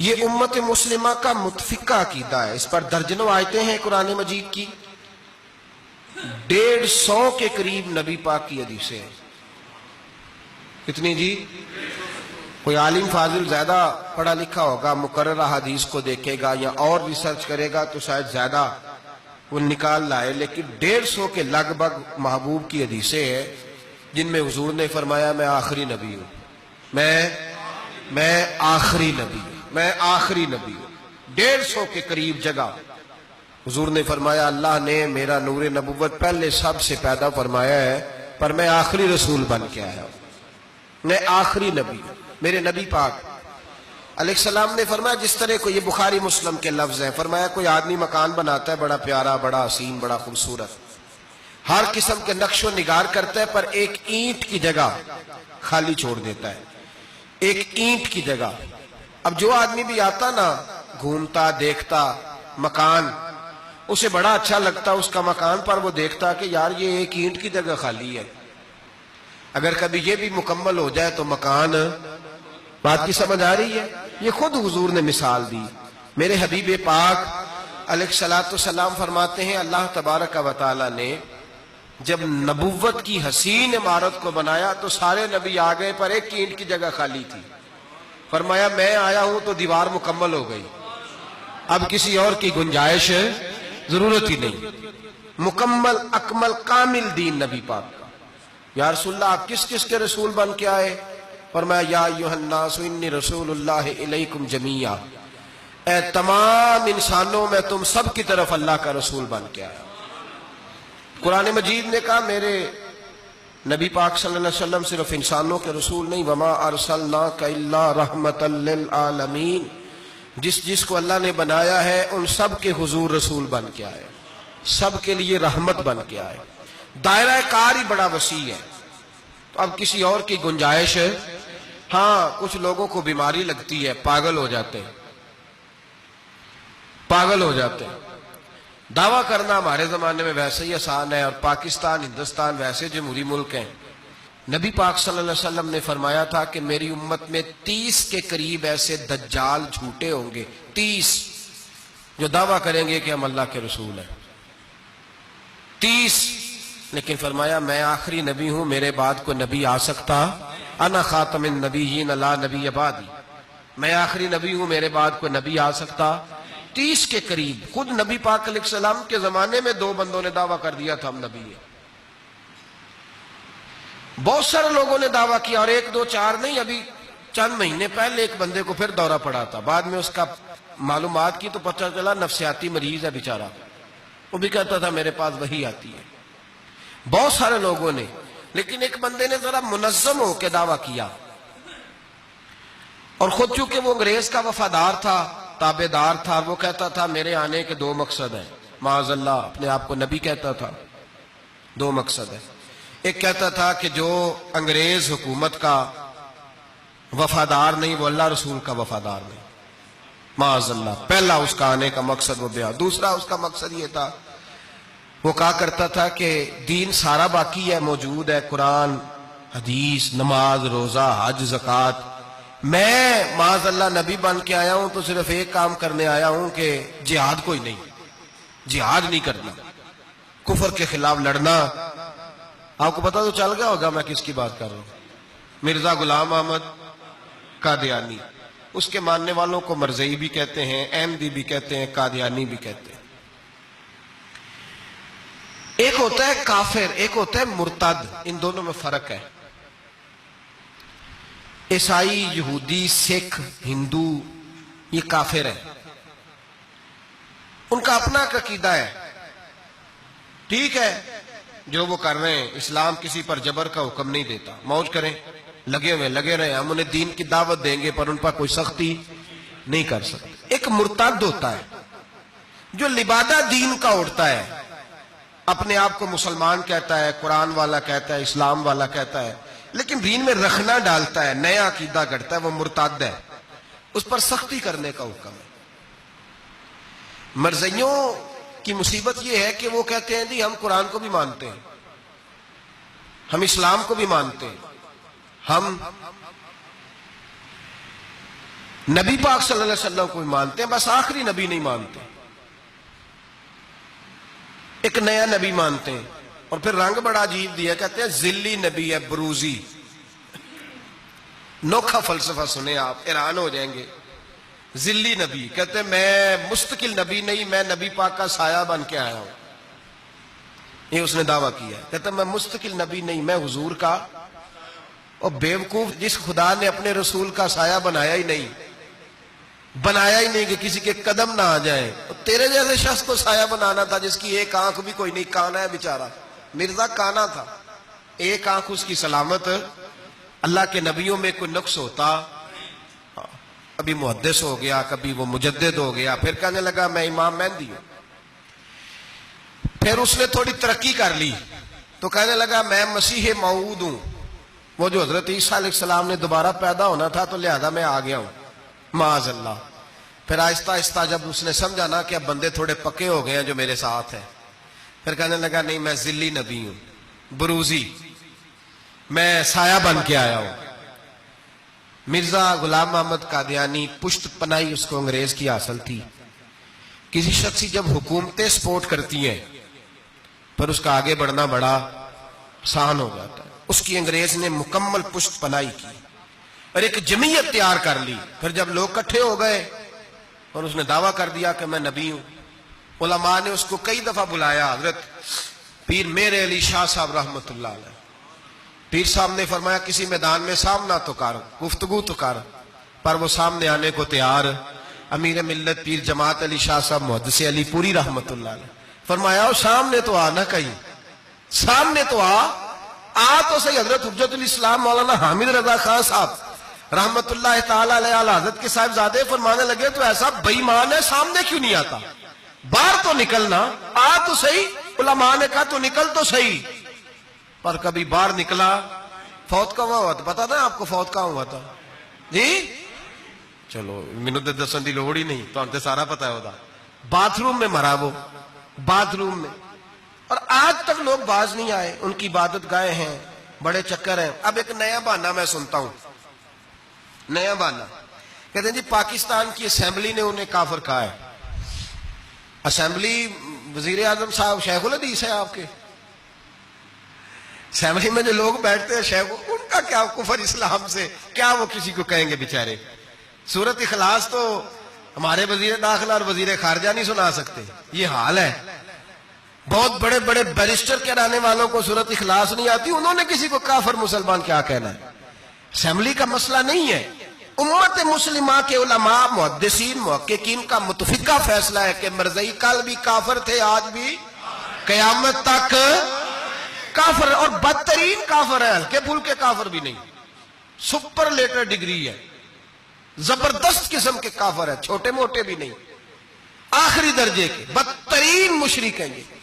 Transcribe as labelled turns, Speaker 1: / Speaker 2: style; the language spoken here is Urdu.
Speaker 1: یہ امت مسلمہ کا متفقہ عقیدہ ہے. اس پر درجنوں آیتیں ہیں قرآن مجید کی، 150 کے قریب نبی پاک کی حدیثیں ہیں. کتنی جی؟ کوئی عالم فاضل زیادہ پڑھا لکھا ہوگا، مقررہ حدیث کو دیکھے گا یا اور ریسرچ کرے گا تو شاید زیادہ وہ نکال لائے، لیکن 150 کے لگ بھگ محبوب کی حدیثیں ہیں جن میں حضور نے فرمایا میں آخری نبی ہوں، میں آخری نبی ہوں، میں آخری نبی ہوں. 150 کے قریب جگہ حضور نے فرمایا اللہ نے میرا نور نبوت پہلے سب سے پیدا فرمایا ہے، پر میں آخری رسول بن کے آیا ہوں، میں آخری نبی ہوں. میرے نبی پاک علیہ السلام نے فرمایا، جس طرح کو یہ بخاری مسلم کے لفظ ہیں، فرمایا کوئی آدمی مکان بناتا ہے بڑا پیارا، بڑا حسین، بڑا خوبصورت، ہر قسم کے نقش و نگار کرتا ہے، پر ایک اینٹ کی جگہ خالی چھوڑ دیتا ہے، ایک اینٹ کی جگہ. اب جو آدمی بھی آتا نا، گھومتا دیکھتا مکان، اسے بڑا اچھا لگتا اس کا مکان، پر وہ دیکھتا کہ یار یہ ایک اینٹ کی جگہ خالی ہے، اگر کبھی یہ بھی مکمل ہو جائے تو مکان. بات کی سمجھ آ رہی ہے؟ یہ خود حضور نے مثال دی. میرے حبیب پاک علیہ السلام فرماتے ہیں اللہ تبارک و تعالی نے جب نبوت کی حسین عمارت کو بنایا تو سارے نبی آ گئے، پر ایک اینٹ کی جگہ خالی تھی. فرمایا میں آیا ہوں تو دیوار مکمل ہو گئی، اب کسی اور کی گنجائش ضرورت ہی نہیں. مکمل اکمل کامل دین نبی پاک کا. یا رسول اللہ آپ کس کس کے رسول بن کے آئے؟ فرمایا یا ایھا الناس انی رسول اللہ الیکم جمیعا، اے تمام انسانوں میں تم سب کی طرف اللہ کا رسول بن کے آیا. قرآن مجید نے کہا میرے نبی پاک صلی اللہ علیہ وسلم صرف انسانوں کے رسول نہیں، وما ارسلناک الا رحمتا للعالمین، جس کو اللہ نے بنایا ہے ان سب کے حضور رسول بن کے آئے، سب کے لیے رحمت بن کے آئے. دائرہ کار ہی بڑا وسیع ہے. تو اب کسی اور کی گنجائش ہے؟ ہاں کچھ لوگوں کو بیماری لگتی ہے، پاگل ہو جاتے ہیں، پاگل ہو جاتے ہیں. دعویٰ کرنا ہمارے زمانے میں ویسے ہی آسان ہے، اور پاکستان ہندوستان ویسے جمہوری ملک ہیں. نبی پاک صلی اللہ علیہ وسلم نے فرمایا تھا کہ میری امت میں 30 کے قریب ایسے دجال جھوٹے ہوں گے، 30 جو دعویٰ کریں گے کہ ہم اللہ کے رسول ہیں، 30. لیکن فرمایا میں آخری نبی ہوں، میرے بعد کوئی نبی آ سکتا، انا خاتم النبیین لا نبی بعدی، میں آخری نبی ہوں، میرے بعد کوئی نبی آ سکتا. 30 کے قریب. خود نبی پاک علیہ السلام کے زمانے میں 2 بندوں نے دعویٰ کر دیا تھا ہم نبی ہیں. بہت سارے لوگوں نے دعویٰ کیا، اور 1 2 4 نہیں، ابھی چند مہینے پہلے ایک بندے کو پھر دورہ پڑا تھا، بعد میں اس کا معلومات کی تو پتہ چلا نفسیاتی مریض ہے بیچارہ، وہ بھی کہتا تھا میرے پاس وحی آتی ہے. بہت سارے لوگوں نے، لیکن ایک بندے نے ذرا منظم ہو کے دعویٰ کیا، اور خود چونکہ وہ انگریز کا وفادار تھا، تابع دار تھا، وہ کہتا تھا میرے آنے کے 2 مقصد ہیں. معاذ اللہ اپنے آپ کو نبی کہتا تھا. 2 مقصد ہیں. ایک کہتا تھا کہ جو انگریز حکومت کا وفادار نہیں وہ اللہ رسول کا وفادار نہیں. معاذ اللہ. پہلا اس کا آنے کا مقصد وہ بیان. دوسرا اس کا مقصد یہ تھا، وہ کہا کرتا تھا کہ دین سارا باقی ہے، موجود ہے، قرآن، حدیث، نماز، روزہ، حج، زکوٰۃ. میں معاذ اللہ نبی بن کے آیا ہوں تو صرف ایک کام کرنے آیا ہوں کہ جہاد کوئی نہیں، جہاد نہیں کرنا، کفر کے خلاف لڑنا. آپ کو پتہ تو چل گیا ہوگا میں کس کی بات کر رہا ہوں. مرزا غلام احمد قادیانی، اس کے ماننے والوں کو مرزئی بھی کہتے ہیں، احمدی بھی کہتے ہیں، قادیانی بھی کہتے ہیں. ایک ہوتا ہے کافر، ایک ہوتا ہے مرتد. ان دونوں میں فرق ہے. عیسائی، یہودی، سکھ، ہندو یہ کافر ہیں، ان کا اپنا عقیدہ ہے، ٹھیک ہے، جو وہ کر رہے ہیں. اسلام کسی پر جبر کا حکم نہیں دیتا، موج کریں، لگے ہوئے لگے رہے، ہم انہیں دین کی دعوت دیں گے پر ان پر کوئی سختی نہیں کر سکتے. ایک مرتد ہوتا ہے جو لبادہ دین کا اڑتا ہے، اپنے آپ کو مسلمان کہتا ہے، قرآن والا کہتا ہے، اسلام والا کہتا ہے، لیکن دین میں رخنا ڈالتا ہے، نیا عقیدہ کرتا ہے، وہ مرتد ہے، اس پر سختی کرنے کا حکم ہے. مرزائیوں کی مصیبت یہ ہے کہ وہ کہتے ہیں جی ہم قرآن کو بھی مانتے ہیں، ہم اسلام کو بھی مانتے ہیں، ہم نبی پاک صلی اللہ علیہ وسلم کو مانتے ہیں، بس آخری نبی نہیں مانتے، ایک نیا نبی مانتے ہیں، اور پھر رنگ بڑا عجیب دیا، کہتے ہیں ذلی نبی ہے، بروزی۔ نوکھا فلسفہ سنیں آپ حیران ہو جائیں گے۔ ذلی نبی کہتے ہیں میں مستقل نبی نہیں، میں نبی پاک کا سایہ بن کے آیا ہوں، یہ اس نے دعویٰ کیا ہے۔ کہتا ہے میں مستقل نبی نہیں، میں حضور کا، اور بیوقوف جس خدا نے اپنے رسول کا سایہ بنایا ہی نہیں کہ کسی کے قدم نہ آ جائیں، تیرے جیسے شخص کو سایہ بنانا تھا جس کی ایک آنکھ بھی کوئی نہیں، کانا ہے بیچارہ، مرزا کانا تھا، ایک آنکھ اس کی سلامت۔ اللہ کے نبیوں میں کوئی نقص ہوتا، کبھی محدث ہو گیا، کبھی وہ مجدد ہو گیا، پھر کہنے لگا میں امام مہدی ہوں۔ پھر اس نے تھوڑی ترقی کر لی تو کہنے لگا میں مسیح موعود ہوں، وہ جو حضرت عیسیٰ علیہ السلام نے دوبارہ پیدا ہونا تھا تو لہذا میں آ گیا ہوں، معاذ اللہ۔ پھر آہستہ آہستہ جب اس نے سمجھا نا کہ اب بندے تھوڑے پکے ہو گئے ہیں جو میرے ساتھ ہیں، پھر کہنے لگا نہیں میں ذلی نبی ہوں، بروزی، میں سایہ بن کے آیا ہوں۔ مرزا غلام محمد قادیانی، پشت پناہی اس کو انگریز کی حاصل تھی۔ کسی شخصی جب حکومتیں سپورٹ کرتی ہیں پر اس کا آگے بڑھنا بڑا آسان ہو جاتا ہے، اس کی انگریز نے مکمل پشت پناہی کی اور ایک جمعیت تیار کر لی۔ پھر جب لوگ کٹھے ہو گئے اور اس نے دعویٰ کر دیا کہ میں نبی ہوں، علماء نے اس کو کئی دفعہ بلایا، حضرت پیر میر علی شاہ صاحب رحمت اللہ علیہ، پیر صاحب نے فرمایا کسی میدان میں سامنا تو کر، گفتگو تو کر، پر وہ سامنے آنے کو تیار۔ امیر ملت پیر جماعت علی شاہ صاحب محدث علی پوری رحمت اللہ علیہ فرمایا سامنے تو آ، نہ کہیں سامنے تو آ تو صحیح۔ حضرت حجت الاسلام مولانا حامد رضا خان صاحب رحمت اللہ تعالی علیہ حضرت کے صاحبزادے فرمانے لگے تو ایسا بے ایمان ہے، سامنے کیوں نہیں آتا، باہر تو نکلنا، آ تو صحیح۔ علماء نے کہا تو نکل تو صحیح، پر کبھی باہر نکلا فوت کہاں ہوا تھا؟ پتا تھا آپ کو فوت کہاں ہوا تھا؟ جی چلو مینوں تے دسن دی لوڑ ہی نہیں، تہاڈے تے سارا پتا ہے، ہوتا باتھ روم میں مرا، وہ باتھ روم میں، اور آج تک لوگ باز نہیں آئے، ان کی عبادت گاہیں ہیں، بڑے چکر ہیں۔ اب ایک نیا بہانہ میں سنتا ہوں، نیا بہانہ، کہتے ہیں جی پاکستان کی اسمبلی نے انہیں کافر کہا ہے۔ اسمبلی وزیر اعظم صاحب شیخ الحدیث ہے آپ کے، اسمبلی میں جو لوگ بیٹھتے ہیں شیخ، ان کا کیا کفر اسلام سے، کیا وہ کسی کو کہیں گے بیچارے؟ سورت اخلاص تو ہمارے وزیر داخلہ اور وزیر خارجہ نہیں سنا سکتے، یہ حال ہے۔ بہت بڑے بڑے بیرسٹر کہلانے والوں کو سورت اخلاص نہیں آتی، انہوں نے کسی کو کافر مسلمان کیا کہنا ہے؟ اسمبلی کا مسئلہ نہیں ہے، امت مسلمہ کے علماء محدثین محققین کا متفقہ فیصلہ ہے کہ مرزائی کل بھی کافر تھے، آج بھی قیامت تک کافر، اور بدترین کافر ہے، ہلکے پھلکے کافر بھی نہیں، سپرلیٹر ڈگری ہے، زبردست قسم کے کافر ہے، چھوٹے موٹے بھی نہیں، آخری درجے کے بدترین مشرک ہیں یہ۔